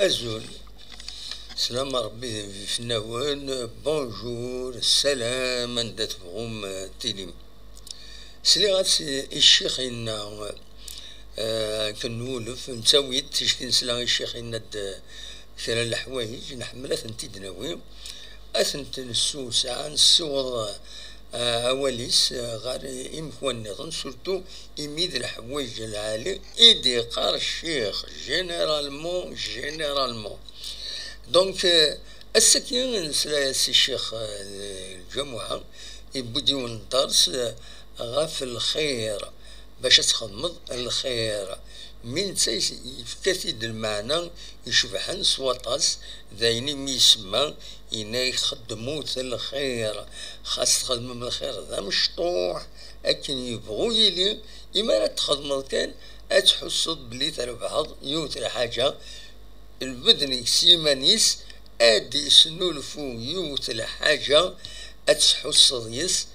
أزول سلام ربي في النوان بونجور السلام عند تبغوم تيليم سليغات الشيخ إنا كنولف نساويت تشكي نسلا الشيخ إنا كرا الحوايج نحملات نتيدناوي أثنت نسو ساعة نسوض أوليس غير إمكوان نظن سورتو إميد الحوايج العالي إيدي قار الشيخ جينيرالمون دونك السكين سي الشيخ الجمعة يبديو الدرس غاف الخير باش تخدمض الخير من تيس يفكثيد المعنى يشبحن سواطاس ذايني ميسما إنا يخدموت الخير خاص تخدم من الخير ذا مشطوح أكن يبغو يلي إما لا تخدم كان أتحسد بلي تربحض يوت الحاجة البدني سيمانيس أدي سنولفو يوت الحاجة أتحسد يس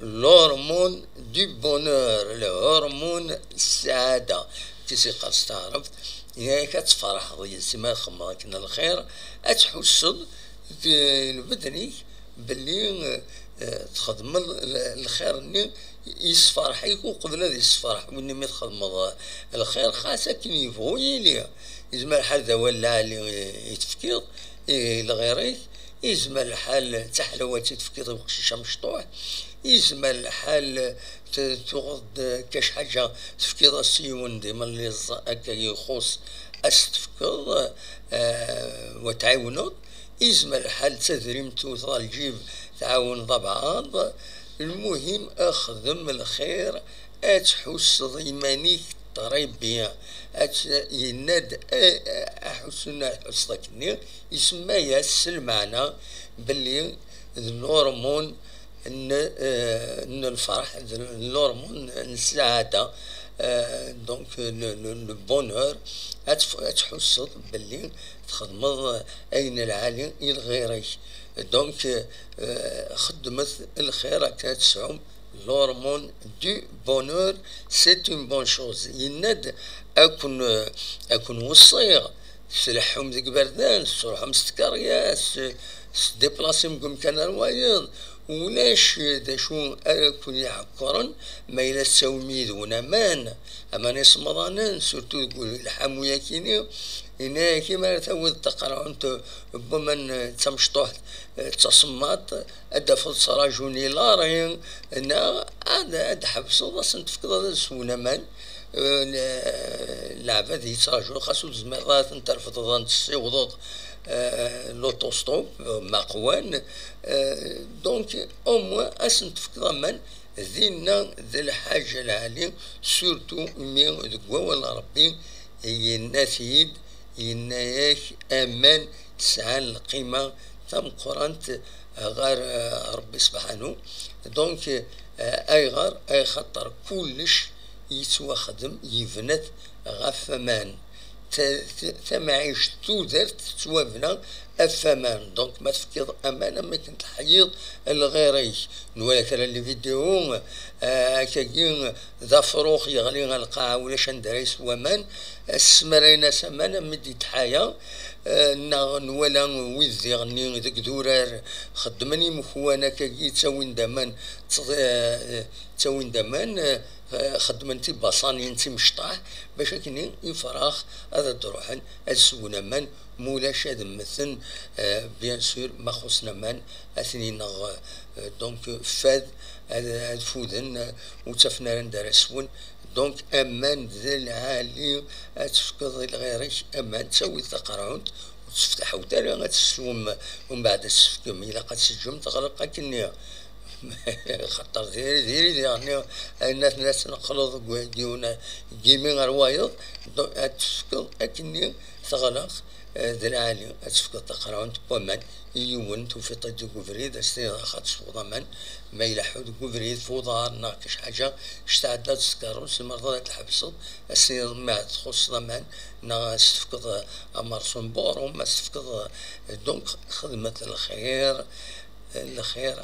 الهرمون دي بونور الهرمون السعادة كيسي قاس تعرف يعني كتفرح ضيس ما خما كنا الخير أتحسد البدني باللي تخدم الخير اني يصفرحيك وقبل هذا يصفرح واني ما تخدم الخير خاصة كي يبغو يليها يزمى الحال ذا ولا اللي يتفكير لغيريك يزمى الحال تحلوات تفكير وقشيشة مشطوح يزمى الحال تغض كاش حاجة تفكير السيون ديما اللي هكا يخص أستفكر وتعاونوا يزمى الحال تذريمتو الجيب تعاون بعض المهم أخدم الخير أتحس ضيمانيك طريبيا يناد أحسن حسنك يسمى ياس المعنى باللي الهرمون ان الفرح الهرمون السعادة دونك لو بونور أتحس باللي تخدم أين العالي الغيري دونك خدمت الخير كتسعم l'hormone du bonheur c'est une bonne chose يناد أكون وصيغ سلحهم ذيك بردان سرحهم ستكارياس ديبلاسي مقوم كان الوايض ولاش دا شو أكون يعكرن ما إلا تساوميد ونمان أما ناس مضانان سورتو تقول الحامويا كيني إنا كيما تاود تقرا أنت بمن تمشطوح تصمات أدا فلس راجوني لارين أنا أدا حبسو أصلا تفكر هذا سونا من العباد يتراجعوا خاصو زمرات نترفض ظن تسيوضوط لوتوستوب مقوان دونك أو موا أصلا تفكر من ذينا ذي الحاجة العالية سورتو مين دقوا ولا ربي ينافيد يناياك أمان تسعى القيمة ثم قرانت غير ربي سبحانه دونك أي غير أي خطر كلش يتوخدم يفنت غف أمان تمعيش تودرت توابنا أفمان دونك ما تفكر أمانة ما كنت حيض الغيري نولا كلا اللي فيديو كاين ذا فروخ يغلي القاعة ولا شندريس ومان السمرينا سمانة مديت حياة نولا ويذي غني ذك دورار خدمني مخوانا كي تساوين دمان تساوين دمان خدمتي بصاني انتي مشطاح باش كني يفراخ هذا تروحن السونا من مولاش هذا مثل بيان سور ما خصنا من اثنين دونك فاد الفودن وتفنا ندرسون دونك امان ذا العالي تفكر الغيرش امان تسوي تقرعون وتفتح ودار غتسوم ومن بعد السفكم الى قد سجم تغرق كني خطر ديري يعني الناس نخلط ديونا جيمين روايض تفكر اكني تغلق ذا العالي تفكر تقرعون تبومان يون توفي طيب كوفريد استيضا خاطر فوضى ما يلحود كوفريد فوضى ناقش حاجة اشتعدت سكارون سمرضات الحبصد استيضا ما تخص ضمان ناس تفكر أمرسون بور وما تفكر دونك خدمة الخير الخير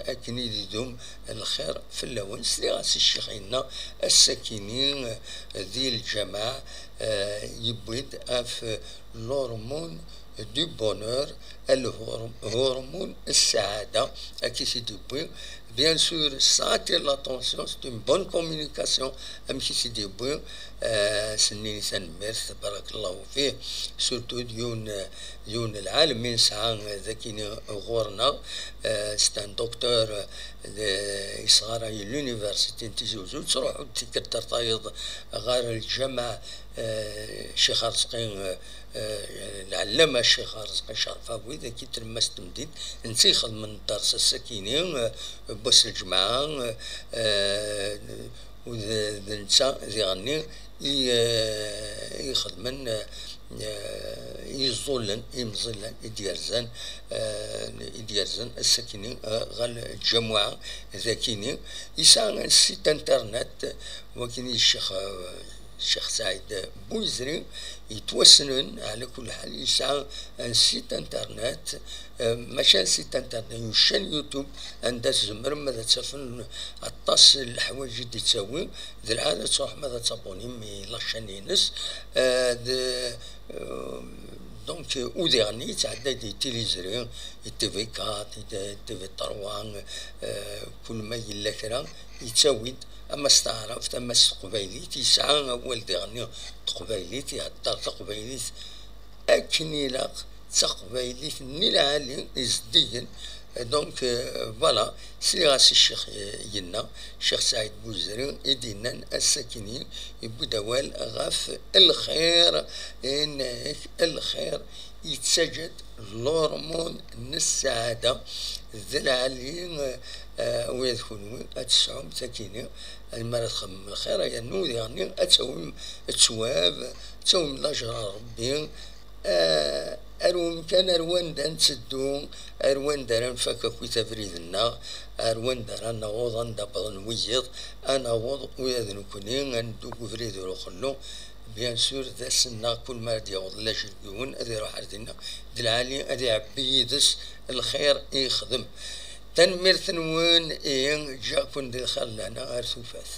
أكن يدوم الخير في اللون سلي غاس الشيخين الساكنين ذي الجماعة يبيد أف l'hormone du bonheur الهرمون السعادة أكيد يبيد. Bien sûr, ça attire l'attention, c'est une bonne communication. أمشي سيدي بوي سنين سنمرث بارك الله فيه سورتو ديون العالم من ساعة ذاكيني غورنا ستان دكتور يصغر لونيفرسيتي تيزوزو تروحو تكتر طايض غير الجامعة شيخ رزقين العلامة الشيخ رزقي شرفاوي ذاكي تلمس تمديد نسيخل من درس السكينين بس الجماعة وذنسا ذي غني يخدمن يزولن يمزلن يديرزن السكينين غال الجماعة ذاكيني يسعى السيت انترنت وكين الشيخ سعيد بوزري يتوسنن على كل حال يسعى ان سيت انترنت ماشي سيت انترنت يوشان يوتيوب عند الزمر ماذا تسافن الطاس الحوايج اللي تساوي ذي العاده تروح ماذا تابوني مي لاشين ينس دونك وديرني تعدى دي تيليزري تي في 4 تي في 3 كل ما يلا كرا يتساوي اما استعرفت اما قبيليت يسعى اول ديرني قبيليت يهدر تقبيليت اكني لاق تقبيليت نيلعالي ازديا دونك فوالا سي غاسي الشيخ ينا الشيخ سعيد بوزري يدينا الساكنين يبداوال غاف الخير انك الخير يتسجد الهرمون السعادة ذي العاليين ويدخلون أتسعهم ساكنين المرة تخمم الخير يعني أتسوم التواب تسوم الأجر ربي أروم كان أروان دان تسدو أروان دان فكك وتفريدنا أروان دان نغوضا دابضا ويض أنا وض ويذن كونين أندوك فريد روخلو بيان سور ذا سنا كل ما دي يوض لا شرقون أذي روح عردنا دي العالي أذي عبيدس الخير يخدم تنمير ثنوين إين جاكون دي الخير لنا أرثوفاث